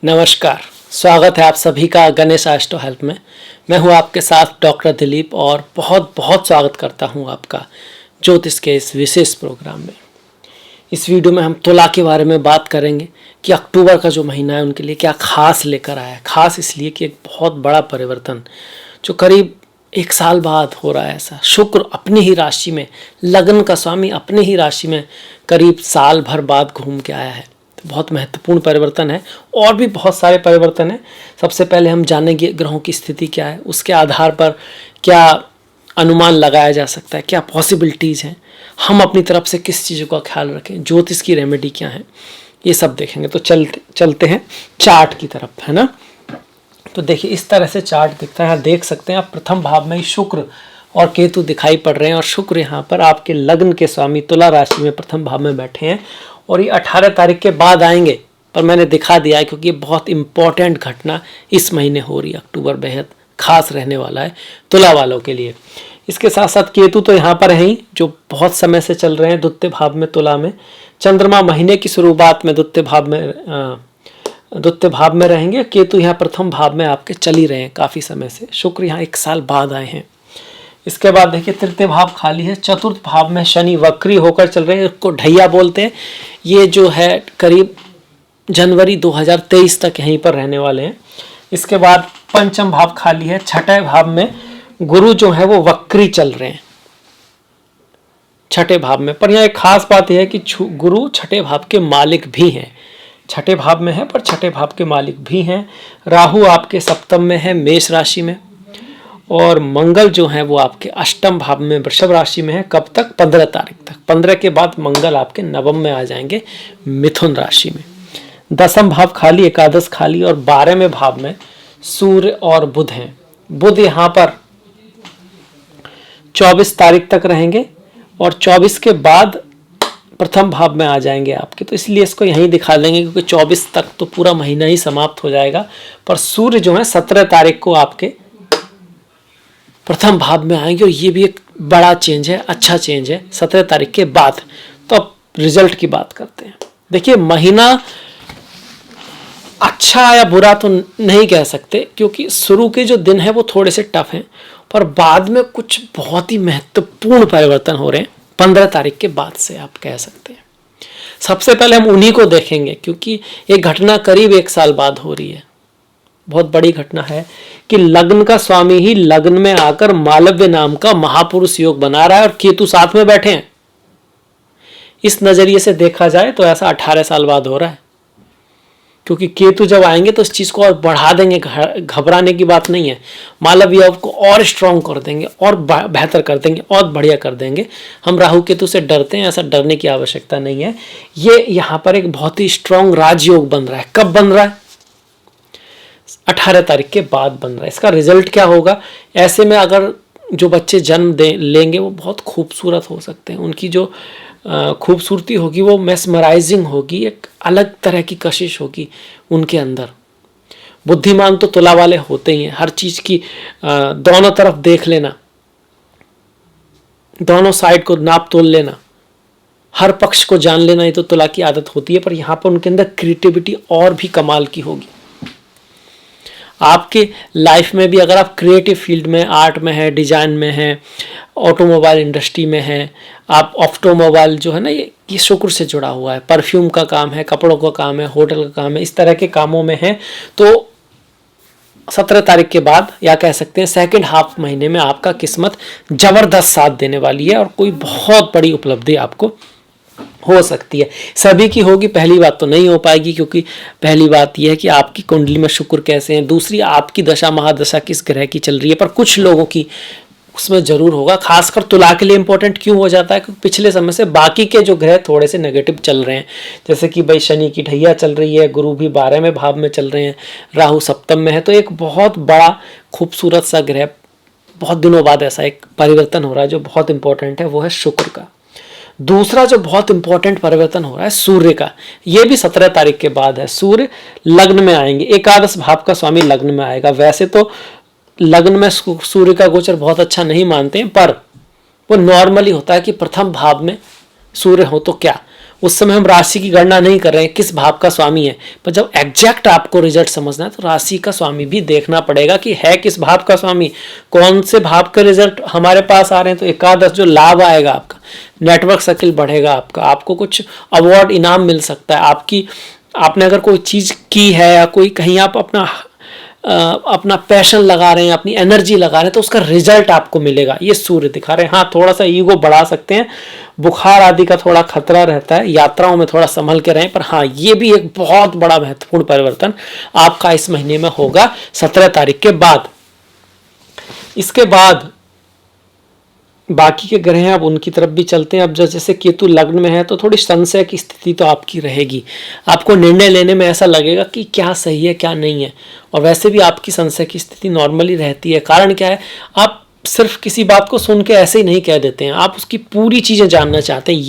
नमस्कार, स्वागत है आप सभी का गणेश एस्ट्रो हेल्प में। मैं हूं आपके साथ डॉक्टर दिलीप और बहुत बहुत स्वागत करता हूं आपका ज्योतिष के इस विशेष प्रोग्राम में। इस वीडियो में हम तुला के बारे में बात करेंगे कि अक्टूबर का जो महीना है उनके लिए क्या खास लेकर आया है। खास इसलिए कि एक बहुत बड़ा परिवर्तन जो करीब 1 साल बाद हो रहा है। ऐसा शुक्र अपनी ही राशि में, लग्न का स्वामी अपनी ही राशि में करीब साल भर बाद घूम के आया है। बहुत महत्वपूर्ण परिवर्तन है और भी बहुत सारे परिवर्तन हैं। सबसे पहले हम जानेंगे ग्रहों की स्थिति क्या है, उसके आधार पर क्या अनुमान लगाया जा सकता है, क्या पॉसिबिलिटीज़ हैं, हम अपनी तरफ से किस चीज़ों का ख्याल रखें, ज्योतिष की रेमेडी क्या है, ये सब देखेंगे। तो चलते हैं चार्ट की तरफ, है ना। तो देखिए इस तरह से चार्ट दिखता है। यहाँ देख सकते हैं आप प्रथम भाव में शुक्र और केतु दिखाई पड़ रहे हैं और शुक्र यहाँ पर आपके लग्न के स्वामी तुला राशि में प्रथम भाव में बैठे हैं और ये 18 तारीख के बाद आएंगे, पर मैंने दिखा दिया है क्योंकि ये बहुत इंपॉर्टेंट घटना इस महीने हो रही है। अक्टूबर बेहद खास रहने वाला है तुला वालों के लिए। इसके साथ साथ केतु तो यहाँ पर है ही, जो बहुत समय से चल रहे हैं द्वितीय भाव में तुला में। चंद्रमा महीने की शुरुआत में द्वितीय भाव में रहेंगे। केतु यहाँ प्रथम भाव में आपके चल ही रहे हैं काफ़ी समय से। शुक्र यहाँ 1 साल बाद आए हैं। इसके बाद देखिए तृतीय भाव खाली है। चतुर्थ भाव में शनि वक्री होकर चल रहे हैं, उसको ढैया बोलते हैं। ये जो है करीब जनवरी 2023 तक यहीं पर रहने वाले हैं। इसके बाद पंचम भाव खाली है। छठे भाव में गुरु जो है वो वक्री चल रहे हैं छठे भाव में। पर यहाँ एक खास बात यह है कि गुरु छठे भाव के मालिक भी हैं। छठे भाव में है पर छठे भाव के मालिक भी हैं। राहु आपके सप्तम में है मेष राशि में, और मंगल जो है वो आपके अष्टम भाव में वृषभ राशि में है। कब तक? 15 तारीख तक। 15 के बाद मंगल आपके नवम में आ जाएंगे मिथुन राशि में। 10वां भाव खाली, एकादश खाली, और 12वें भाव में सूर्य और बुध हैं। बुध यहाँ पर 24 तारीख तक रहेंगे और 24 के बाद प्रथम भाव में आ जाएंगे आपके। तो इसलिए इसको यहीं दिखा देंगे क्योंकि 24 तक तो पूरा महीना ही समाप्त हो जाएगा। पर सूर्य जो है 17 तारीख को आपके प्रथम भाव में आएंगे और ये भी एक बड़ा चेंज है, अच्छा चेंज है 17 तारीख के बाद। तो अब रिजल्ट की बात करते हैं। देखिए महीना अच्छा या बुरा तो नहीं कह सकते क्योंकि शुरू के जो दिन है वो थोड़े से टफ हैं, पर बाद में कुछ बहुत ही महत्वपूर्ण परिवर्तन हो रहे हैं 15 तारीख के बाद से, आप कह सकते हैं। सबसे पहले हम उन्हीं को देखेंगे क्योंकि ये घटना करीब 1 साल बाद हो रही है। बहुत बड़ी घटना है कि लग्न का स्वामी ही लग्न में आकर मालव्य नाम का महापुरुष योग बना रहा है और केतु साथ में बैठे हैं। इस नजरिए से देखा जाए तो ऐसा 18 साल बाद हो रहा है क्योंकि केतु जब आएंगे तो इस चीज को और बढ़ा देंगे। घबराने की बात नहीं है। मालव्य योग को और स्ट्रांग कर देंगे और बेहतर कर देंगे और बढ़िया कर देंगे। हम राहु केतु से डरते हैं, ऐसा डरने की आवश्यकता नहीं है। ये यहाँ पर एक बहुत ही स्ट्रांग राजयोग बन रहा है। कब बन रहा है? 18 तारीख के बाद बन रहा है। इसका रिजल्ट क्या होगा? ऐसे में अगर जो बच्चे जन्म लेंगे वो बहुत खूबसूरत हो सकते हैं। उनकी जो खूबसूरती होगी वो मेस्मराइजिंग होगी, एक अलग तरह की कशिश होगी उनके अंदर। बुद्धिमान तो तुला वाले होते ही हैं। हर चीज की दोनों तरफ देख लेना, दोनों साइड को नाप तोल लेना, हर पक्ष को जान लेना, ये तो तुला की आदत होती है। पर यहाँ पर उनके अंदर क्रिएटिविटी और भी कमाल की होगी। आपके लाइफ में भी अगर आप क्रिएटिव फील्ड में, आर्ट में है, डिजाइन में है, ऑटोमोबाइल इंडस्ट्री में है, आप ऑटोमोबाइल जो है ना ये शुक्र से जुड़ा हुआ है, परफ्यूम का काम है, कपड़ों का काम है, होटल का काम है, इस तरह के कामों में है, तो 17 तारीख के बाद या कह सकते हैं सेकंड हाफ महीने में आपका किस्मत जबरदस्त साथ देने वाली है और कोई बहुत बड़ी उपलब्धि आपको हो सकती है। सभी की होगी, पहली बात तो नहीं हो पाएगी क्योंकि पहली बात यह है कि आपकी कुंडली में शुक्र कैसे हैं, दूसरी आपकी दशा महादशा किस ग्रह की चल रही है। पर कुछ लोगों की उसमें जरूर होगा। खासकर तुला के लिए इंपॉर्टेंट क्यों हो जाता है? क्योंकि पिछले समय से बाकी के जो ग्रह थोड़े से नेगेटिव चल रहे हैं, जैसे कि भाई शनि की ढैया चल रही है, गुरु भी 12वें भाव में चल रहे हैं, राहु सप्तम में है। तो एक बहुत बड़ा खूबसूरत सा ग्रह, बहुत दिनों बाद ऐसा एक परिवर्तन हो रहा है जो बहुत इंपॉर्टेंट है, वो है शुक्र का। दूसरा जो बहुत इंपॉर्टेंट परिवर्तन हो रहा है सूर्य का, ये भी 17 तारीख के बाद है। सूर्य लग्न में आएंगे, एकादश भाव का स्वामी लग्न में आएगा। वैसे तो लग्न में सूर्य का गोचर बहुत अच्छा नहीं मानते हैं, पर वो नॉर्मली होता है कि प्रथम भाव में सूर्य हो तो क्या, उस समय हम राशि की गणना नहीं कर रहे हैं किस भाव का स्वामी है, पर जब एग्जैक्ट आपको रिजल्ट समझना है तो राशि का स्वामी भी देखना पड़ेगा कि है किस भाव का स्वामी, कौन से भाव के रिजल्ट हमारे पास आ रहे हैं। तो एकादश जो लाभ आएगा आपका, नेटवर्क सर्किल बढ़ेगा आपका, आपको कुछ अवार्ड इनाम मिल सकता है, आपने अगर कोई चीज़ की है या कोई कहीं आप अपना पैशन लगा रहे हैं, अपनी एनर्जी लगा रहे हैं, तो उसका रिजल्ट आपको मिलेगा। ये सूर्य दिखा रहे हैं। हाँ, थोड़ा सा ईगो बढ़ा सकते हैं, बुखार आदि का थोड़ा खतरा रहता है, यात्राओं में थोड़ा संभल के रहें, पर हाँ ये भी एक बहुत बड़ा महत्वपूर्ण परिवर्तन आपका इस महीने में होगा 17 तारीख के बाद। इसके बाद बाकी के ग्रह हैं, अब उनकी तरफ भी चलते हैं। अब जैसे केतु लग्न में है तो थोड़ी संशय की स्थिति तो आपकी रहेगी, आपको निर्णय लेने में ऐसा लगेगा कि क्या सही है क्या नहीं है, और वैसे भी आपकी संशय की स्थिति नॉर्मली रहती है। कारण क्या है, आप सिर्फ किसी बात को सुन के ऐसे ही नहीं कह देते हैं, आप उसकी पूरी चीज़ें जानना चाहते हैं,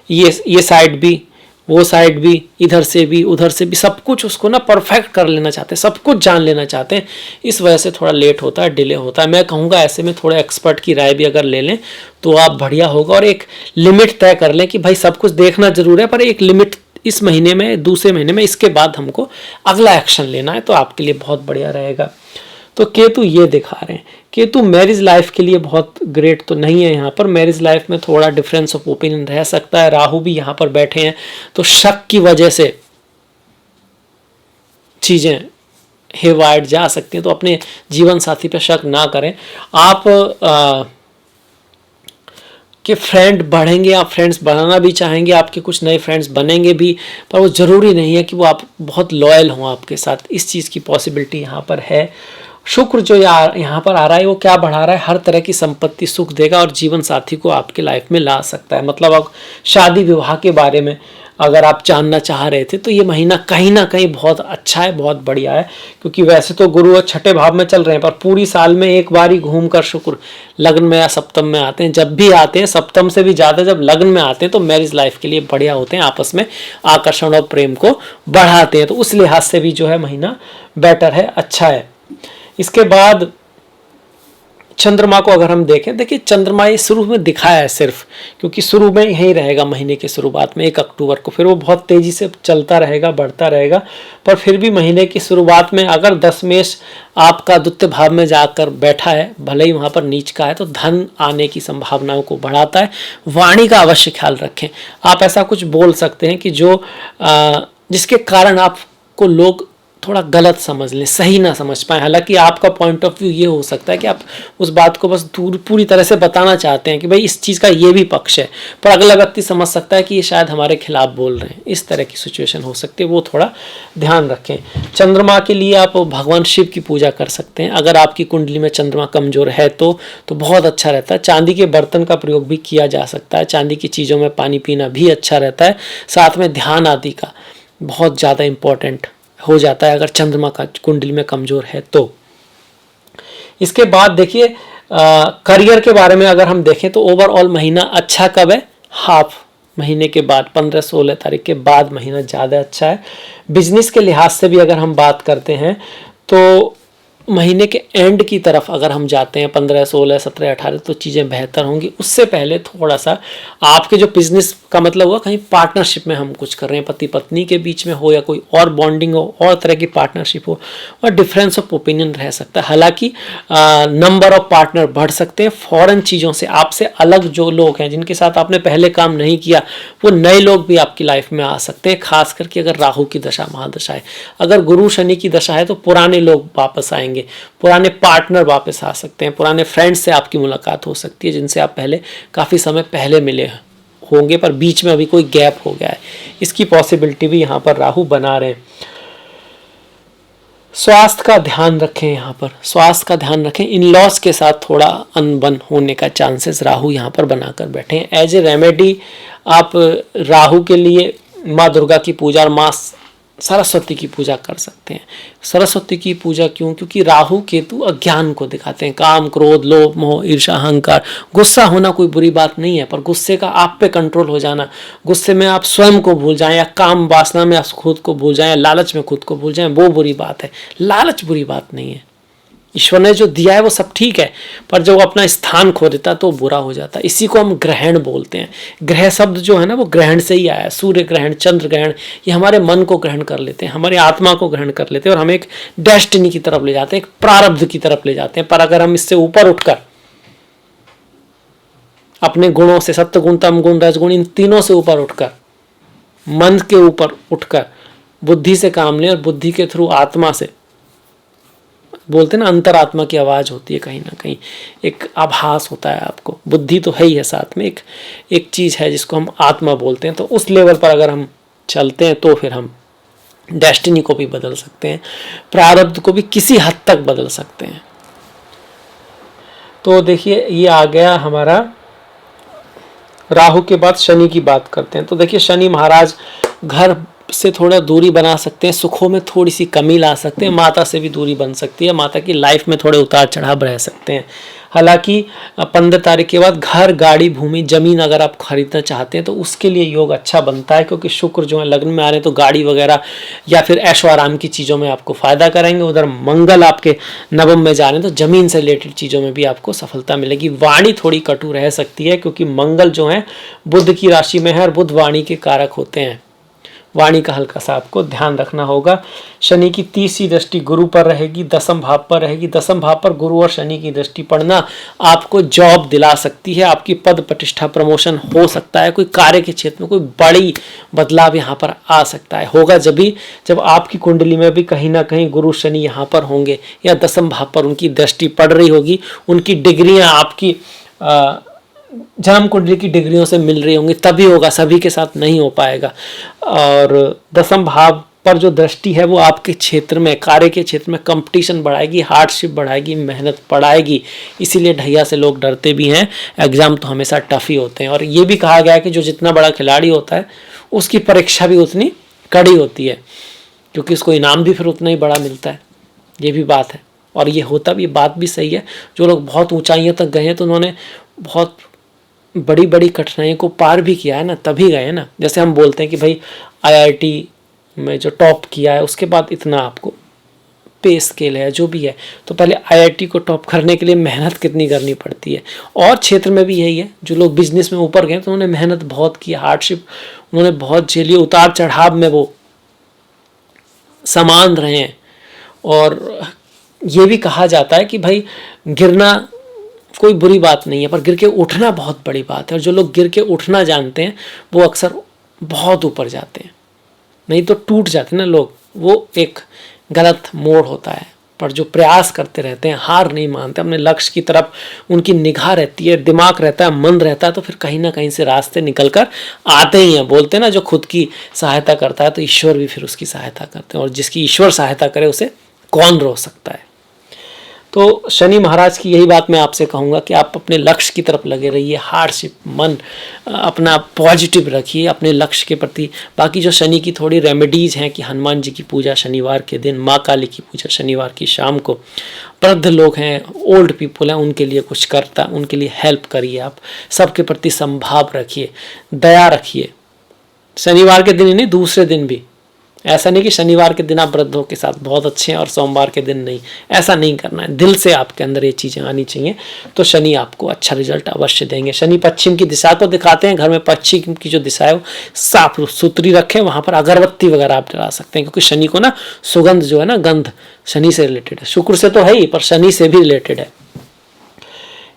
ये साइड भी, वो साइड भी, इधर से भी उधर से भी, सब कुछ उसको ना परफेक्ट कर लेना चाहते हैं, सब कुछ जान लेना चाहते हैं। इस वजह से थोड़ा लेट होता है, डिले होता है। मैं कहूँगा ऐसे में थोड़े एक्सपर्ट की राय भी अगर ले लें तो आप बढ़िया होगा, और एक लिमिट तय कर लें कि भाई सब कुछ देखना जरूर है, पर एक लिमिट इस महीने में, दूसरे महीने में, इसके बाद हमको अगला एक्शन लेना है, तो आपके लिए बहुत बढ़िया रहेगा। तो केतु ये दिखा रहे हैं। केतु मैरिज लाइफ के लिए बहुत ग्रेट तो नहीं है, यहाँ पर मैरिज लाइफ में थोड़ा डिफरेंस ऑफ ओपिनियन रह सकता है। राहु भी यहाँ पर बैठे हैं, तो शक की वजह से चीजें हेवाइड जा सकती हैं, तो अपने जीवन साथी पर शक ना करें। आप कि फ्रेंड बढ़ेंगे, आप फ्रेंड्स बनाना भी चाहेंगे, आपके कुछ नए फ्रेंड्स बनेंगे भी, पर वो ज़रूरी नहीं है कि वो आप बहुत लॉयल हों आपके साथ, इस चीज़ की पॉसिबिलिटी यहाँ पर है। शुक्र जो यहाँ पर आ रहा है वो क्या बढ़ा रहा है, हर तरह की संपत्ति सुख देगा और जीवन साथी को आपके लाइफ में ला सकता है। मतलब अब शादी विवाह के बारे में अगर आप जानना चाह रहे थे तो ये महीना कहीं ना कहीं बहुत अच्छा है, बहुत बढ़िया है, क्योंकि वैसे तो गुरु छठे भाव में चल रहे हैं, पर पूरी साल में एक बार ही घूम कर शुक्र लग्न में या सप्तम में आते हैं। जब भी आते हैं, सप्तम से भी ज़्यादा जब लग्न में आते हैं तो मैरिज लाइफ के लिए बढ़िया होते हैं, आपस में आकर्षण और प्रेम को बढ़ाते हैं। तो उस लिहाज से भी जो है महीना बेटर है, अच्छा है। इसके बाद चंद्रमा को अगर हम देखें, देखिए चंद्रमा ये शुरू में दिखाया है सिर्फ, क्योंकि शुरू में यही रहेगा महीने के शुरुआत में 1 अक्टूबर को, फिर वो बहुत तेजी से चलता रहेगा, बढ़ता रहेगा। पर फिर भी महीने की शुरुआत में अगर 10 मेष आपका द्वितीय भाव में जाकर बैठा है, भले ही वहाँ पर नीच का है, तो धन आने की संभावनाओं को बढ़ाता है। वाणी का अवश्य ख्याल रखें, आप ऐसा कुछ बोल सकते हैं कि जो जिसके कारण आपको लोग थोड़ा गलत समझ लें, सही ना समझ पाए। हालांकि आपका पॉइंट ऑफ व्यू ये हो सकता है कि आप उस बात को बस पूरी तरह से बताना चाहते हैं कि भाई इस चीज़ का ये भी पक्ष है, पर अगला व्यक्ति समझ सकता है कि ये शायद हमारे खिलाफ बोल रहे हैं। इस तरह की सिचुएशन हो सकती है, वो थोड़ा ध्यान रखें। चंद्रमा के लिए आप भगवान शिव की पूजा कर सकते हैं। अगर आपकी कुंडली में चंद्रमा कमजोर है तो बहुत अच्छा रहता है। चांदी के बर्तन का प्रयोग भी किया जा सकता है, चांदी की चीज़ों में पानी पीना भी अच्छा रहता है। साथ में ध्यान आदि का बहुत ज़्यादा इम्पोर्टेंट हो जाता है अगर चंद्रमा का कुंडली में कमजोर है तो। इसके बाद देखिए करियर के बारे में अगर हम देखें तो ओवरऑल महीना अच्छा कब है, हाफ महीने के बाद 15-16 तारीख के बाद महीना ज़्यादा अच्छा है। बिजनेस के लिहाज से भी अगर हम बात करते हैं तो महीने के एंड की तरफ अगर हम जाते हैं 15, 16, 17, 18 तो चीज़ें बेहतर होंगी। उससे पहले थोड़ा सा आपके जो बिजनेस का मतलब हुआ कहीं पार्टनरशिप में हम कुछ कर रहे हैं, पति पत्नी के बीच में हो या कोई और बॉन्डिंग हो, और तरह की पार्टनरशिप हो, और डिफरेंस ऑफ ओपिनियन रह सकता है। हालांकि नंबर ऑफ पार्टनर बढ़ सकते हैं। फॉरेन चीज़ों से आपसे अलग जो लोग हैं जिनके साथ आपने पहले काम नहीं किया, वो नए लोग भी आपकी लाइफ में आ सकते हैं, खास करके अगर राहु की दशा महादशा है। अगर गुरु शनि की दशा है तो पुराने लोग वापस आएंगे, पुराने पार्टनर वापस आ सकते हैं, पुराने फ्रेंड्स से आपकी मुलाकात हो सकती है जिनसे आप पहले काफ़ी समय पहले मिले होंगे, पर बीच में अभी कोई गैप हो गया है, इसकी पॉसिबिलिटी भी यहाँ पर राहु बना रहे हैं। स्वास्थ्य का ध्यान रखें, यहाँ पर स्वास्थ्य का ध्यान रखें। इन लॉस के साथ थोड़ा अनबन होने का चांसेस राहु यहाँ पर बनाकर बैठे हैं। एज ए रेमेडी आप राहु के लिए माँ दुर्गा की पूजा और माँ सरस्वती की पूजा कर सकते हैं। सरस्वती की पूजा क्यों? क्योंकि राहु केतु अज्ञान को दिखाते हैं, काम, क्रोध, लोभ, मोह, ईर्ष्या, अहंकार। गुस्सा होना कोई बुरी बात नहीं है, पर गुस्से का आप पे कंट्रोल हो जाना, गुस्से में आप स्वयं को भूल जाएं, या काम वासना में आप खुद को भूल जाएं, या लालच में खुद को भूल जाएं, वो बुरी बात है। लालच बुरी बात नहीं है, ईश्वर ने जो दिया है वो सब ठीक है, पर जब वो अपना स्थान खो देता है तो बुरा हो जाता है। इसी को हम ग्रहण बोलते हैं। ग्रह शब्द जो है ना वो ग्रहण से ही आया है। सूर्य ग्रहण, चंद्र ग्रहण, ये हमारे मन को ग्रहण कर लेते हैं, हमारी आत्मा को ग्रहण कर लेते हैं और हमें एक डेस्टिनी की तरफ ले जाते हैं, एक प्रारब्ध की तरफ ले जाते हैं। पर अगर हम इससे ऊपर उठकर अपने गुणों से, सत्वगुण, तमगुण, रजगुण, इन तीनों से ऊपर उठकर, मन के ऊपर उठकर बुद्धि से काम लें और बुद्धि के थ्रू आत्मा से, बोलते हैं ना अंतरात्मा की आवाज होती है, कहीं ना कहीं एक आभास होता है आपको। बुद्धि तो है ही है, साथ में एक चीज है जिसको हम आत्मा बोलते हैं। तो उस लेवल पर अगर हम चलते हैं तो फिर हम डेस्टिनी को भी बदल सकते हैं, प्रारब्ध को भी किसी हद तक बदल सकते हैं। तो देखिए ये आ गया हमारा राहु के बाद शनि की बात करते हैं। तो देखिए शनि महाराज घर से थोड़ा दूरी बना सकते हैं, सुखों में थोड़ी सी कमी ला सकते हैं, माता से भी दूरी बन सकती है, माता की लाइफ में थोड़े उतार चढ़ाव रह सकते हैं। हालांकि 15 तारीख के बाद घर, गाड़ी, भूमि, जमीन अगर आप खरीदना चाहते हैं तो उसके लिए योग अच्छा बनता है, क्योंकि शुक्र जो है लग्न में आ रहे हैं तो गाड़ी वगैरह या फिर ऐशो आराम की चीज़ों में आपको फायदा करेंगे। उधर मंगल आपके नवम में जा रहे हैं तो जमीन से रिलेटेड चीज़ों में भी आपको सफलता मिलेगी। वाणी थोड़ी कटु रह सकती है, क्योंकि मंगल जो है बुध की राशि में है और बुध वाणी के कारक होते हैं। वाणी का हल्का सा आपको ध्यान रखना होगा। शनि की तीसरी दृष्टि गुरु पर रहेगी, दसम भाव पर रहेगी। दसम भाव पर गुरु और शनि की दृष्टि पड़ना आपको जॉब दिला सकती है, आपकी पद प्रतिष्ठा प्रमोशन हो सकता है, कोई कार्य के क्षेत्र में कोई बड़ी बदलाव यहाँ पर आ सकता है। होगा जब आपकी कुंडली में भी कहीं ना कहीं गुरु शनि यहाँ पर होंगे या दसम भाव पर उनकी दृष्टि पड़ रही होगी, उनकी डिग्रियाँ आपकी जन्म कुंडली की डिग्रियों से मिल रही होंगी, तभी होगा, सभी के साथ नहीं हो पाएगा। और दसम भाव पर जो दृष्टि है वो आपके क्षेत्र में, कार्य के क्षेत्र में कंपटीशन बढ़ाएगी, हार्डशिप बढ़ाएगी, मेहनत बढ़ाएगी। इसीलिए ढैया से लोग डरते भी हैं। एग्जाम तो हमेशा टफ ही होते हैं, और ये भी कहा गया है कि जो जितना बड़ा खिलाड़ी होता है उसकी परीक्षा भी उतनी कड़ी होती है, क्योंकि उसको इनाम भी फिर उतना ही बड़ा मिलता है। ये भी बात है, और ये होता भी, बात भी सही है। जो लोग बहुत ऊंचाइयों तक गए हैं तो उन्होंने बहुत बड़ी बड़ी कठिनाइयों को पार भी किया है ना, तभी गए ना। जैसे हम बोलते हैं कि भाई IIT में जो टॉप किया है उसके बाद इतना आपको पे स्केल है, जो भी है, तो पहले IIT को टॉप करने के लिए मेहनत कितनी करनी पड़ती है। और क्षेत्र में भी यही है, जो लोग बिजनेस में ऊपर गए तो उन्होंने मेहनत बहुत की, हार्डशिप उन्होंने बहुत झेली, उतार चढ़ाव में वो समान रहे हैं। और ये भी कहा जाता है कि भाई गिरना कोई बुरी बात नहीं है, पर गिर के उठना बहुत बड़ी बात है। और जो लोग गिर के उठना जानते हैं वो अक्सर बहुत ऊपर जाते हैं, नहीं तो टूट जाते हैं ना लोग। वो एक गलत मोड़ होता है, पर जो प्रयास करते रहते हैं, हार नहीं मानते, अपने लक्ष्य की तरफ उनकी निगाह रहती है, दिमाग रहता है, मन रहता है, तो फिर कहीं ना कहीं से रास्ते निकल कर आते ही हैं। बोलते हैं ना, जो खुद की सहायता करता है तो ईश्वर भी फिर उसकी सहायता करते हैं, और जिसकी ईश्वर सहायता करे उसे कौन रोक सकता है। तो शनि महाराज की यही बात मैं आपसे कहूँगा कि आप अपने लक्ष्य की तरफ लगे रहिए, हार्डशिप, मन अपना पॉजिटिव रखिए अपने लक्ष्य के प्रति। बाकी जो शनि की थोड़ी रेमेडीज़ हैं कि हनुमान जी की पूजा शनिवार के दिन, माँ काली की पूजा शनिवार की शाम को, वृद्ध लोग हैं, ओल्ड पीपल हैं, उनके लिए कुछ करता, उनके लिए हेल्प करिए। आप सबके प्रति संभाव रखिए, दया रखिए। शनिवार के दिन ही नहीं, दूसरे दिन भी। ऐसा नहीं कि शनिवार के दिन आप वृद्धों के साथ बहुत अच्छे हैं और सोमवार के दिन नहीं, ऐसा नहीं करना है। दिल से आपके अंदर ये चीज़ें आनी चाहिए, तो शनि आपको अच्छा रिजल्ट अवश्य देंगे। शनि पश्चिम की दिशा तो दिखाते हैं, घर में पश्चिम की जो दिशा है वो साफ सुथरी रखें, वहाँ पर अगरबत्ती वगैरह आप जला सकते हैं, क्योंकि शनि को ना सुगंध जो है ना, गंध शनि से रिलेटेड है। शुक्र से तो है ही, पर शनि से भी रिलेटेड है।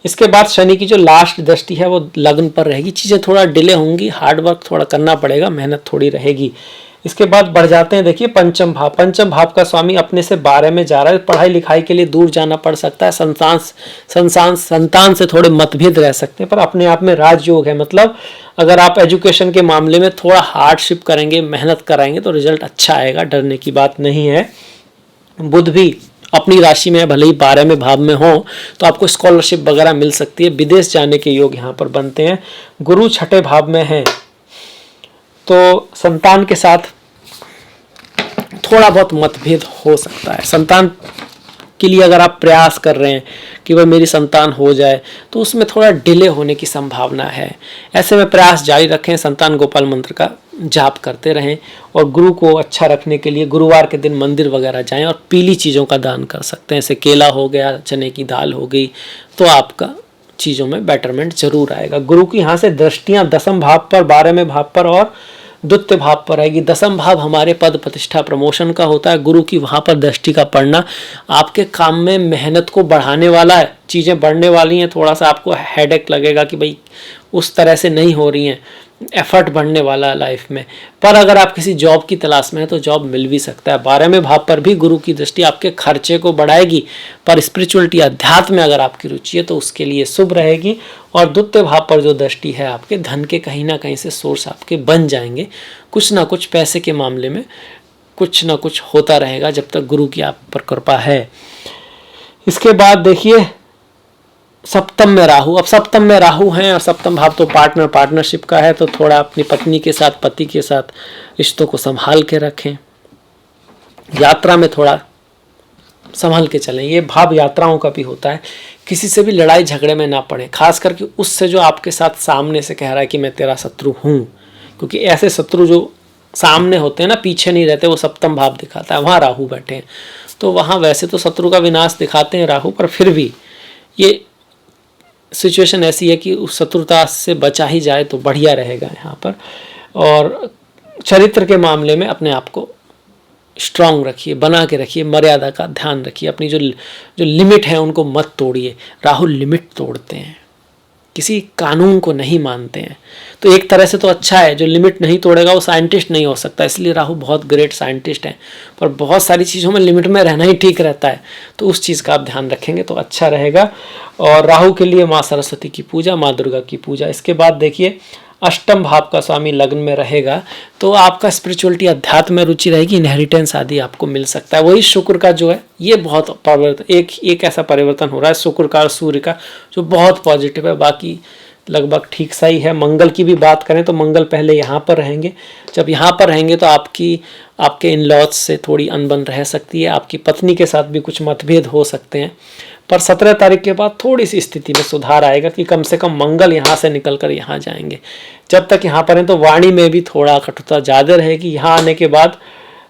इसके बाद शनि की जो लास्ट दृष्टि है वो लग्न पर रहेगी। चीज़ें थोड़ा डिले होंगी, हार्डवर्क थोड़ा करना पड़ेगा, मेहनत थोड़ी रहेगी। इसके बाद बढ़ जाते हैं, देखिए पंचम भाव। पंचम भाव का स्वामी अपने से 12 में जा रहा है, पढ़ाई लिखाई के लिए दूर जाना पड़ सकता है, संतान से थोड़े मतभेद रह सकते हैं, पर अपने आप में राजयोग है। मतलब अगर आप एजुकेशन के मामले में थोड़ा हार्डशिप करेंगे, मेहनत कराएंगे तो रिजल्ट अच्छा आएगा, डरने की बात नहीं है। बुध भी अपनी राशि में भले ही 12 में भाव में हो तो आपको स्कॉलरशिप वगैरह मिल सकती है, विदेश जाने के योग यहाँ पर बनते हैं। गुरु छठे भाव में है तो संतान के साथ थोड़ा बहुत मतभेद हो सकता है। संतान के लिए अगर आप प्रयास कर रहे हैं कि वह मेरी संतान हो जाए, तो उसमें थोड़ा डिले होने की संभावना है। ऐसे में प्रयास जारी रखें, संतान गोपाल मंत्र का जाप करते रहें और गुरु को अच्छा रखने के लिए गुरुवार के दिन मंदिर वगैरह जाएं और पीली चीज़ों का दान कर सकते हैं, जैसे केला हो गया, चने की दाल हो गई, तो आपका चीज़ों में बेटरमेंट जरूर आएगा। गुरु की यहाँ से दृष्टियाँ दसम भाव पर, 12वें भाव पर और द्वितीय भाव पर आएगी। दसम भाव हमारे पद प्रतिष्ठा प्रमोशन का होता है। गुरु की वहाँ पर दृष्टि का पड़ना आपके काम में मेहनत को बढ़ाने वाला है, चीज़ें बढ़ने वाली हैं, थोड़ा सा आपको हेडेक लगेगा कि भाई उस तरह से नहीं हो रही हैं, एफर्ट बढ़ने वाला है लाइफ में। पर अगर आप किसी जॉब की तलाश में हैं तो जॉब मिल भी सकता है। 12वें भाव पर भी गुरु की दृष्टि आपके खर्चे को बढ़ाएगी, पर स्पिरिचुअलिटी अध्यात्म में अगर आपकी रुचि है तो उसके लिए शुभ रहेगी। और द्वितीय भाव पर जो दृष्टि है आपके धन के कहीं ना कहीं से सोर्स आपके बन जाएंगे, कुछ ना कुछ पैसे के मामले में कुछ ना कुछ होता रहेगा जब तक गुरु की आप पर कृपा है। इसके बाद देखिए सप्तम में राहु। अब सप्तम में राहु हैं और सप्तम भाव तो पार्टनरशिप का है, तो थोड़ा अपनी पत्नी के साथ, पति के साथ रिश्तों को संभाल के रखें। यात्रा में थोड़ा संभल के चलें, ये भाव यात्राओं का भी होता है। किसी से भी लड़ाई झगड़े में ना पड़े, खास करके उससे जो आपके साथ सामने से कह रहा है कि मैं तेरा शत्रु हूँ, क्योंकि ऐसे शत्रु जो सामने होते हैं ना, पीछे नहीं रहते, वो सप्तम भाव दिखाता है। वहाँ राहु बैठे हैं तो वहाँ वैसे तो शत्रु का विनाश दिखाते हैं राहु, पर फिर भी ये सिचुएशन ऐसी है कि उस शत्रुता से बचा ही जाए तो बढ़िया रहेगा यहाँ पर। और चरित्र के मामले में अपने आप को स्ट्रांग रखिए, बना के रखिए, मर्यादा का ध्यान रखिए, अपनी जो लिमिट है उनको मत तोड़िए। राहु लिमिट तोड़ते हैं, किसी कानून को नहीं मानते हैं। तो एक तरह से तो अच्छा है, जो लिमिट नहीं तोड़ेगा वो साइंटिस्ट नहीं हो सकता, इसलिए राहु बहुत ग्रेट साइंटिस्ट हैं। पर बहुत सारी चीज़ों में लिमिट में रहना ही ठीक रहता है, तो उस चीज़ का आप ध्यान रखेंगे तो अच्छा रहेगा। और राहु के लिए माँ सरस्वती की पूजा, माँ दुर्गा की पूजा। इसके बाद देखिए अष्टम भाव का स्वामी लग्न में रहेगा तो आपका स्पिरिचुअलिटी अध्यात्म में रुचि रहेगी, इनहेरिटेंस आदि आपको मिल सकता है। वही शुक्र का जो है ये बहुत परिवर्तन, एक ऐसा परिवर्तन हो रहा है शुक्र का और सूर्य का जो बहुत पॉजिटिव है, बाकी लगभग ठीक सा ही है। मंगल की भी बात करें तो मंगल पहले यहाँ पर रहेंगे, जब यहाँ पर रहेंगे तो आपके इन लॉज से थोड़ी अनबन रह सकती है, आपकी पत्नी के साथ भी कुछ मतभेद हो सकते हैं। पर 17 तारीख के बाद थोड़ी सी स्थिति में सुधार आएगा कि कम से कम मंगल यहाँ से निकल कर यहाँ जाएंगे। जब तक यहाँ पर हैं तो वाणी में भी थोड़ा कटुता ज़्यादा रहेगी। यहाँ आने के बाद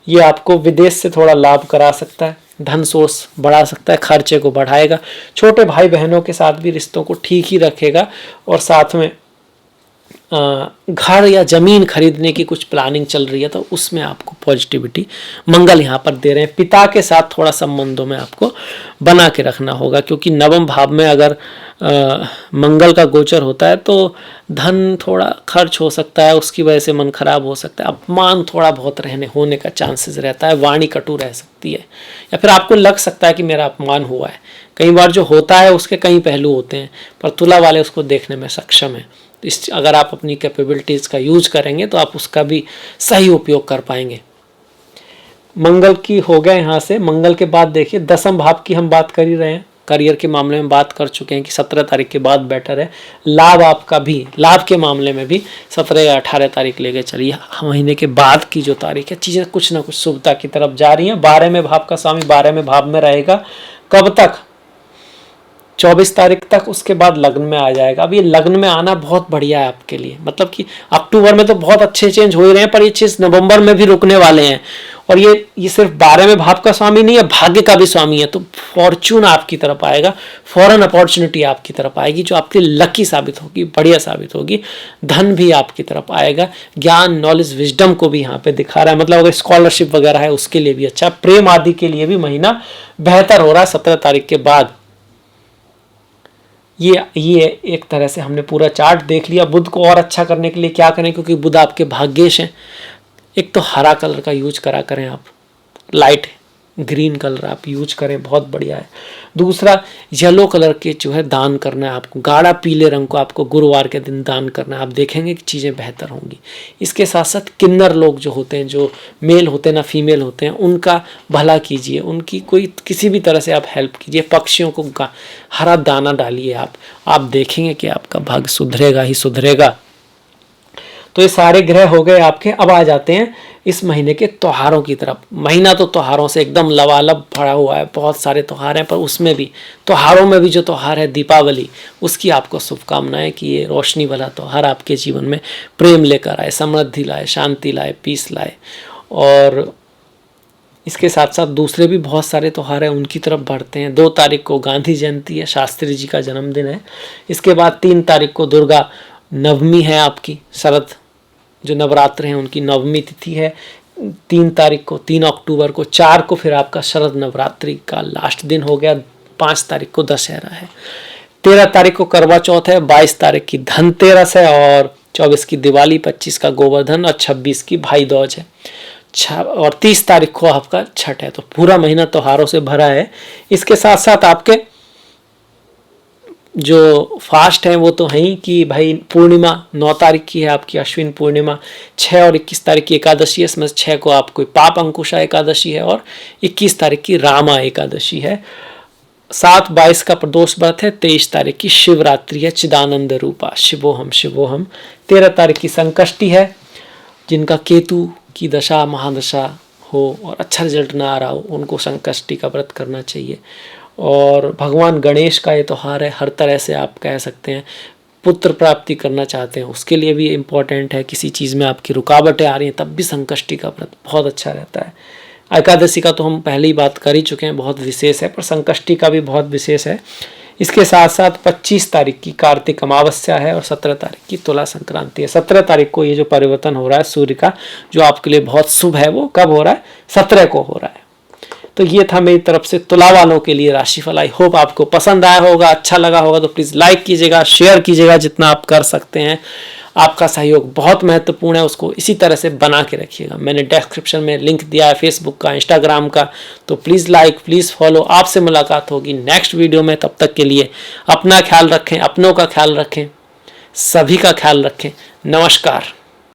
ये आपको विदेश से थोड़ा लाभ करा सकता है, धन सोर्स बढ़ा सकता है, खर्चे को बढ़ाएगा। छोटे भाई बहनों के साथ भी रिश्तों को ठीक ही रखेगा। और साथ में घर या ज़मीन खरीदने की कुछ प्लानिंग चल रही है तो उसमें आपको पॉजिटिविटी मंगल यहाँ पर दे रहे हैं। पिता के साथ थोड़ा संबंधों में आपको बना के रखना होगा, क्योंकि नवम भाव में अगर मंगल का गोचर होता है तो धन थोड़ा खर्च हो सकता है, उसकी वजह से मन खराब हो सकता है, अपमान थोड़ा बहुत होने का चांसेस रहता है, वाणी कटु रह सकती है, या फिर आपको लग सकता है कि मेरा अपमान हुआ है। कई बार जो होता है उसके कई पहलू होते हैं, पर तुला वाले उसको देखने में सक्षम है। अगर आप अपनी कैपेबिलिटीज़ का यूज करेंगे तो आप उसका भी सही उपयोग कर पाएंगे। मंगल की हो गया यहाँ से। मंगल के बाद देखिए दसम भाव की हम बात कर ही रहे हैं, करियर के मामले में बात कर चुके हैं कि 17 तारीख के बाद बेटर है। लाभ आपका भी, लाभ के मामले में भी 17 या 18 तारीख लेके चलिए, महीने के बाद की जो तारीख है चीज़ें कुछ ना कुछ शुभता की तरफ जा रही हैं। 12वें भाव का स्वामी 12वें भाव में रहेगा, कब तक? 24 तारीख तक, उसके बाद लग्न में आ जाएगा। अब ये लग्न में आना बहुत बढ़िया है आपके लिए, मतलब कि अक्टूबर में तो बहुत अच्छे चेंज हो ही रहे हैं, पर ये चीज नवंबर में भी रुकने वाले हैं। और ये सिर्फ 12वें भाव का स्वामी नहीं है, भाग्य का भी स्वामी है, तो फॉर्चून आपकी तरफ आएगा, फॉरेन अपॉर्चुनिटी आपकी तरफ आएगी जो आपकी लकी साबित होगी, बढ़िया साबित होगी। धन भी आपकी तरफ आएगा, ज्ञान, नॉलेज, विजडम को भी यहाँ पे दिखा रहा है, मतलब अगर स्कॉलरशिप वगैरह है उसके लिए भी अच्छा, प्रेम आदि के लिए भी महीना बेहतर हो रहा है 17 तारीख के बाद। ये एक तरह से हमने पूरा चार्ट देख लिया। बुध को और अच्छा करने के लिए क्या करें, क्योंकि बुध आपके भाग्येश हैं। एक तो हरा कलर का यूज करें आप, लाइट ग्रीन कलर आप यूज करें, बहुत बढ़िया है। दूसरा, येलो कलर के जो है दान करना है आपको, गाढ़ा पीले रंग को आपको गुरुवार के दिन दान करना है, आप देखेंगे कि चीज़ें बेहतर होंगी। इसके साथ साथ किन्नर लोग जो होते हैं, जो मेल होते हैं ना फीमेल होते हैं, उनका भला कीजिए, उनकी कोई किसी भी तरह से आप हेल्प कीजिए। पक्षियों को हरा दाना डालिए आप देखेंगे कि आपका भाग्य सुधरेगा ही सुधरेगा। तो ये सारे ग्रह हो गए आपके। अब आ जाते हैं इस महीने के त्योहारों की तरफ। महीना तो त्योहारों से एकदम लबालब भरा हुआ है, बहुत सारे त्योहार हैं, पर उसमें भी त्योहारों में भी जो त्योहार है दीपावली, उसकी आपको शुभकामनाएं कि ये रोशनी वाला त्योहार आपके जीवन में प्रेम लेकर आए, समृद्धि लाए, शांति लाए, पीस लाए। और इसके साथ साथ दूसरे भी बहुत सारे त्यौहार हैं, उनकी तरफ बढ़ते हैं। 2 तारीख को गांधी जयंती है, शास्त्री जी का जन्मदिन है। इसके बाद 3 तारीख को दुर्गा नवमी है आपकी, शरद जो नवरात्र हैं उनकी नवमी तिथि है 3 तारीख को, 3 अक्टूबर को। 4 को फिर आपका शरद नवरात्रि का लास्ट दिन हो गया। 5 तारीख को दशहरा है। 13 तारीख को करवा चौथ है। 22 तारीख की धनतेरस है और 24 की दिवाली, 25 का गोवर्धन और 26 की भाई दूज है और 30 तारीख को आपका छठ है। तो पूरा महीना त्योहारों से भरा है। इसके साथ साथ आपके जो फास्ट हैं वो तो है ही कि भाई पूर्णिमा 9 तारीख की है आपकी अश्विन पूर्णिमा। 6 और 21 तारीख की एकादशी है। इसमें 6 को आपको पाप अंकुशा एकादशी है और 21 तारीख की रामा एकादशी है। 7/22 का प्रदोष व्रत है। 23 तारीख की शिवरात्रि है, चिदानंद रूपा शिवोहम शिवोहम। 13 तारीख की संकष्टी है। जिनका केतु की दशा महादशा हो और अच्छा रिजल्ट ना आ रहा हो उनको संकष्टी का व्रत करना चाहिए। और भगवान गणेश का ये त्यौहार है। हर तरह से आप कह सकते हैं पुत्र प्राप्ति करना चाहते हैं उसके लिए भी इम्पोर्टेंट है। किसी चीज़ में आपकी रुकावटें आ रही हैं तब भी संकष्टी का व्रत बहुत अच्छा रहता है। एकादशी का तो हम पहले ही बात कर ही चुके हैं, बहुत विशेष है, पर संकष्टी का भी बहुत विशेष है। इसके साथ साथ 25 तारीख की कार्तिक अमावस्या है और 17 तारीख की तुला संक्रांति है। 17 तारीख को ये जो परिवर्तन हो रहा है सूर्य का, जो आपके लिए बहुत शुभ है, वो कब हो रहा है? 17 को हो रहा है। तो ये था मेरी तरफ से तुला वालों के लिए राशिफल। आई होप आपको पसंद आया होगा, अच्छा लगा होगा। तो प्लीज़ लाइक कीजिएगा, शेयर कीजिएगा जितना आप कर सकते हैं। आपका सहयोग बहुत महत्वपूर्ण है, उसको इसी तरह से बना के रखिएगा। मैंने डिस्क्रिप्शन में लिंक दिया है फेसबुक का, इंस्टाग्राम का, तो प्लीज़ लाइक, प्लीज़ फॉलो। आपसे मुलाकात होगी नेक्स्ट वीडियो में। तब तक के लिए अपना ख्याल रखें, अपनों का ख्याल रखें, सभी का ख्याल रखें। नमस्कार।